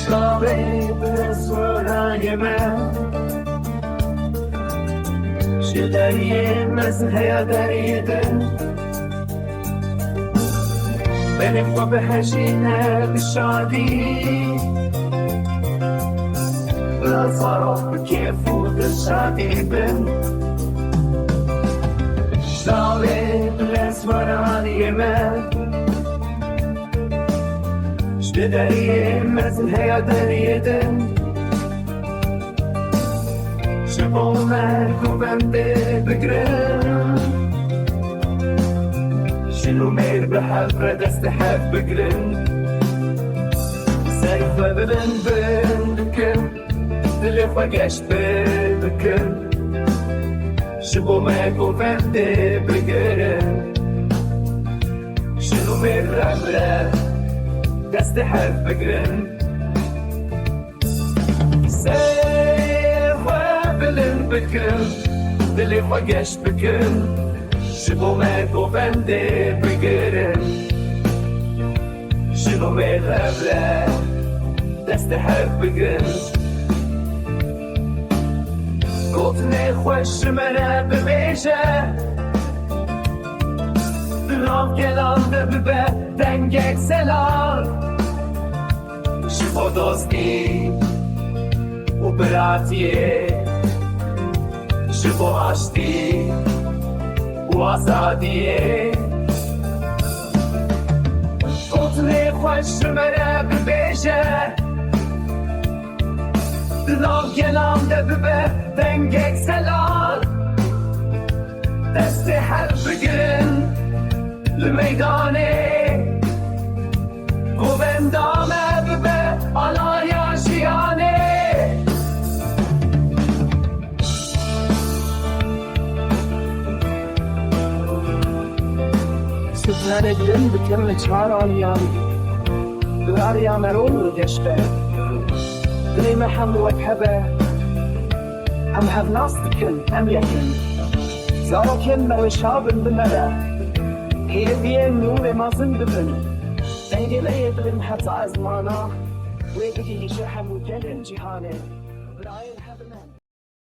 Slavet svörajeme Şideriyemez heyaderiyedin Benim gibi heşine dışarı Lazarov bkefu dışarıbın Slavet svörajeme Şideriyemez heyaderiyedin شبومك وبندي بقرن شنو مير بحفرة دستحب بقرن سيفة ببن بندكن دلي فقش ببكن شبومك وبندي بقرن شنو مير بحفرة دستحب بقرن بکن دلی خواهش بکن شبومت و بنده بگرن شبومت قبله دست حق بگن گفتنه خوش منه بمیشه دلام گلانده ببه دنگک سلال شبو دوستی و براتیه شبو عشتی و آزادیه قطنی خوش منه ببیشه دلام گلام ده ببه دنگک سلال دست حل بگرن لمیدانه و بندامه ببه آلای آشیانه Sözlerin bütün çağır alyan Aryan erol geçti Dilime hem vekebe Hem hevnastikin hem yakin Zarakin ve şabın bilmede Hediyen nûr mazın dibin Dengele yedirin hatta azmana Ve bigi şehem gelin cihane